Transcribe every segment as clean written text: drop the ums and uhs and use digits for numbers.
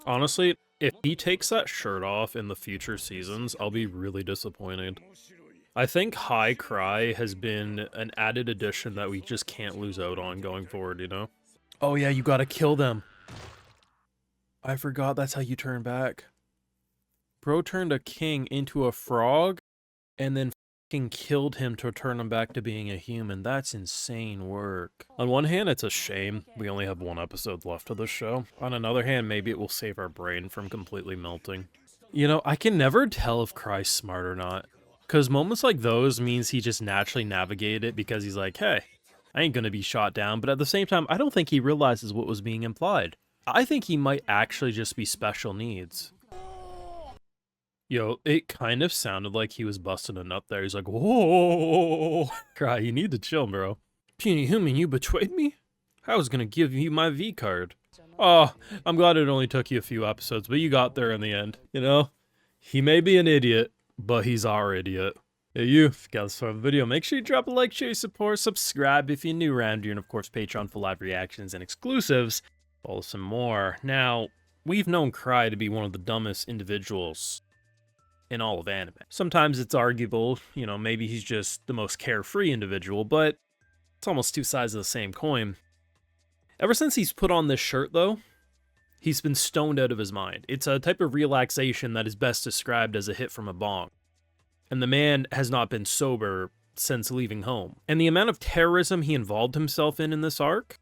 Honestly, if he takes that shirt off in the future seasons, I'll be really disappointed. I think High Cry has been an added addition that we just can't lose out on going forward, you know? Oh yeah, you gotta kill them. I forgot that's how you turn back. Bro turned a king into a frog and then fucking killed him to turn him back to being a human. That's insane work. On one hand, it's a shame we only have one episode left of this show. On another hand, maybe it will save our brain from completely melting. You know, I can never tell if Krai's smart or not. Because moments like those means he just naturally navigated it because he's like, hey, I ain't gonna be shot down. But at the same time, I don't think he realizes what was being implied. I think he might actually just be special needs. Yo, it kind of sounded like he was busting a nut there. He's like, whoa, Cry, you need to chill, bro. Puny human, you betrayed me? I was gonna give you my V card. Oh, I'm glad it only took you a few episodes, but you got there in the end. You know, he may be an idiot, but he's our idiot. Hey, you, if you got this far of the video, make sure you drop a like, share your support, subscribe if you're new around here, and of course, Patreon for live reactions and exclusives. Follow some more. Now, we've known Krai to be one of the dumbest individuals in all of anime. Sometimes it's arguable, you know, maybe he's just the most carefree individual, but it's almost two sides of the same coin. Ever since he's put on this shirt, though, he's been stoned out of his mind. It's a type of relaxation that is best described as a hit from a bong. And the man has not been sober since leaving home. And the amount of terrorism he involved himself in this arc,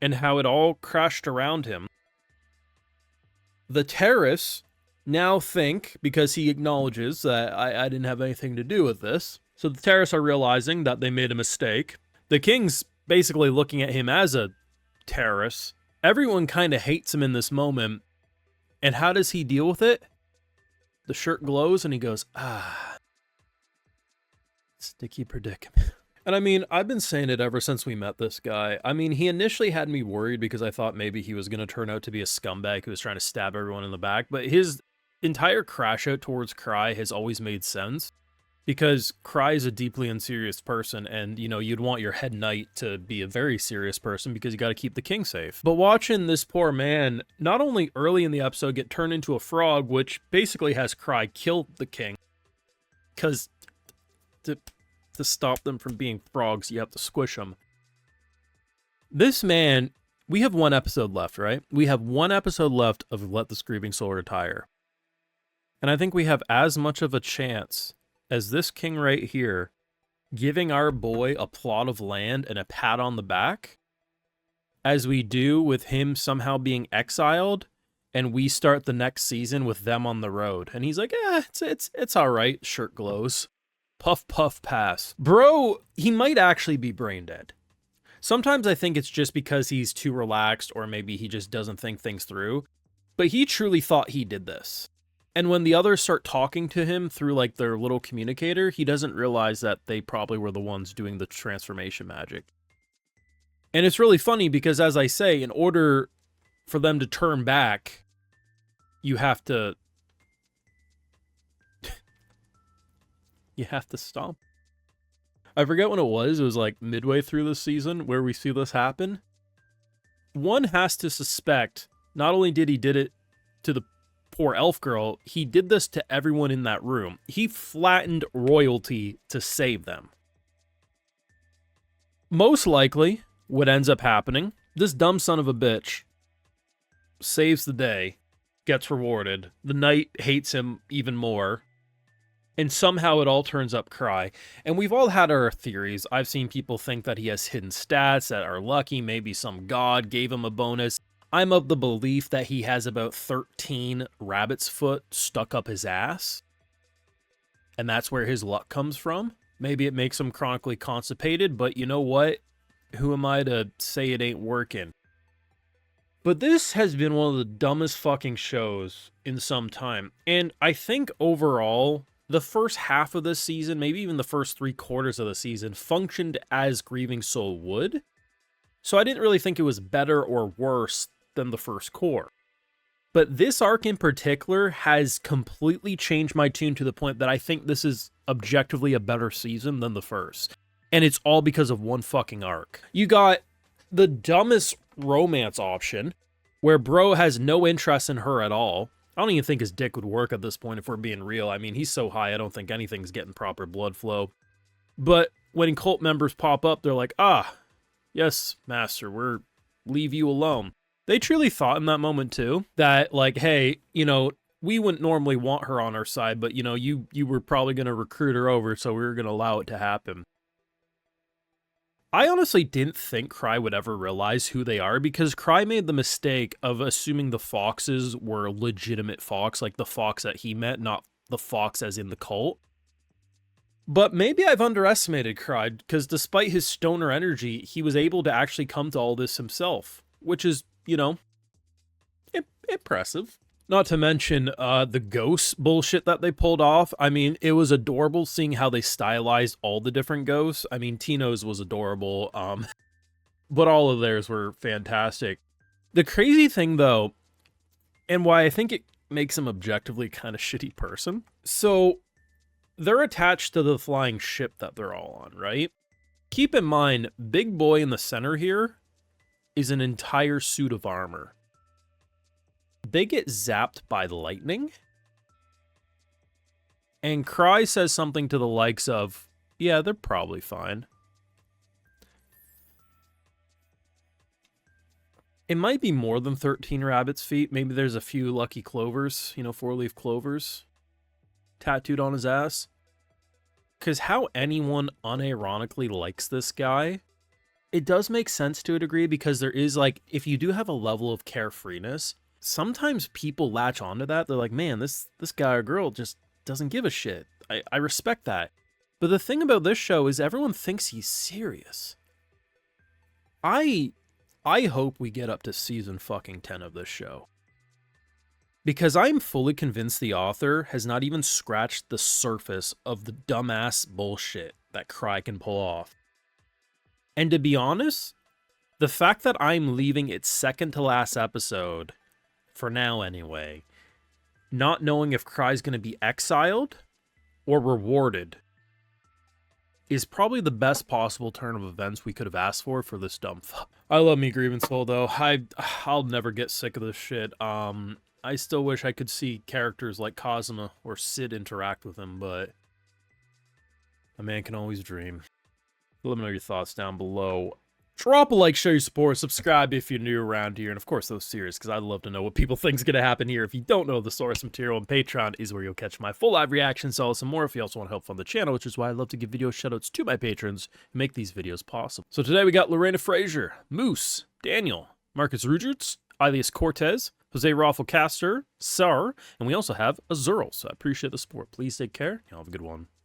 and how it all crashed around him. The terrorists now think, because he acknowledges that I didn't have anything to do with this, so the terrorists are realizing that they made a mistake. The king's basically looking at him as a terrorist. Everyone kind of hates him in this moment. And how does he deal with it? The shirt glows and he goes, ah, sticky predicament. And I mean, I've been saying it ever since we met this guy. I mean, he initially had me worried because I thought maybe he was going to turn out to be a scumbag who was trying to stab everyone in the back. But his entire crash out towards Krai has always made sense. Because Krai is a deeply unserious person, and, you know, you'd want your head knight to be a very serious person because you got to keep the king safe. But watching this poor man, not only early in the episode get turned into a frog, which basically has Krai kill the king, because to stop them from being frogs, you have to squish them. This man, we have one episode left, right? We have one episode left of Let This Grieving Soul Retire. And I think we have as much of a chance as this king right here giving our boy a plot of land and a pat on the back as we do with him somehow being exiled and we start the next season with them on the road. And he's like, it's all right. Shirt glows. Puff, puff, pass. Bro, he might actually be brain dead. Sometimes I think it's just because he's too relaxed or maybe he just doesn't think things through. But he truly thought he did this. And when the others start talking to him through like their little communicator, he doesn't realize that they probably were the ones doing the transformation magic. And it's really funny because, as I say, in order for them to turn back, you have to stomp. I forget when it was like midway through the season where we see this happen. One has to suspect not only did he did it to the poor elf girl, he did this to everyone in that room. He flattened royalty to save them. Most likely, what ends up happening, this dumb son of a bitch saves the day, gets rewarded, the knight hates him even more, and somehow it all turns up Krai. And we've all had our theories. I've seen people think that he has hidden stats that are lucky, maybe some god gave him a bonus. I'm of the belief that he has about 13 rabbit's foot stuck up his ass. And that's where his luck comes from. Maybe it makes him chronically constipated, but you know what? Who am I to say it ain't working? But this has been one of the dumbest fucking shows in some time. And I think overall, the first half of this season, maybe even the first 3/4 of the season, functioned as Grieving Soul would. So I didn't really think it was better or worse than the first core. But this arc in particular has completely changed my tune to the point that I think this is objectively a better season than the first. And it's all because of one fucking arc. You got the dumbest romance option, where bro has no interest in her at all. I don't even think his dick would work at this point if we're being real. I mean, he's so high, I don't think anything's getting proper blood flow. But when cult members pop up, they're like, ah, yes, master, we're leave you alone. They truly thought in that moment too, that like, hey, you know, we wouldn't normally want her on our side, but you know, you were probably going to recruit her over, so we were going to allow it to happen. I honestly didn't think Krai would ever realize who they are, because Krai made the mistake of assuming the foxes were legitimate fox, like the fox that he met, not the fox as in the cult. But maybe I've underestimated Krai, because despite his stoner energy, he was able to actually come to all this himself, which is, you know, impressive. Not to mention the ghost bullshit that they pulled off. I mean, it was adorable seeing how they stylized all the different ghosts. I mean, Tino's was adorable, but all of theirs were fantastic. The crazy thing, though, and why I think it makes him objectively kind of shitty person. So, they're attached to the flying ship that they're all on, right? Keep in mind, Big Boy in the center here is an entire suit of armor. They get zapped by lightning, and Krai says something to the likes of, yeah, they're probably fine. It might be more than 13 rabbit's feet. Maybe there's a few lucky clovers, you know, 4-leaf clovers tattooed on his ass. Because how anyone unironically likes this guy, it does make sense to a degree, because there is, like, if you do have a level of carefreeness, sometimes people latch onto that. They're like, man, this guy or girl just doesn't give a shit. I respect that. But the thing about this show is everyone thinks he's serious. I hope we get up to season fucking 10 of this show, because I'm fully convinced the author has not even scratched the surface of the dumbass bullshit that Krai can pull off. And to be honest, the fact that I'm leaving its second to last episode, for now anyway, not knowing if Krai's going to be exiled or rewarded, is probably the best possible turn of events we could have asked for this dumb fuck. I love me Grieving Soul, though. I'll never get sick of this shit. I still wish I could see characters like Kazuma or Sid interact with him, but a man can always dream. Let me know your thoughts down below. Drop a like, show your support, subscribe if you're new around here, and of course those serious, because I'd love to know what people think is going to happen here. If you don't know the source material, and Patreon is where you'll catch my full live reactions, all some more if you also want to help fund the channel, which is why I love to give video shoutouts to my patrons and make these videos possible. So today we got Lorena Frazier, Moose, Daniel, Marcus Rugerts, Elias Cortez, Jose Rafflecaster, Sar, and we also have Azurl, so I appreciate the support. Please take care, and have a good one.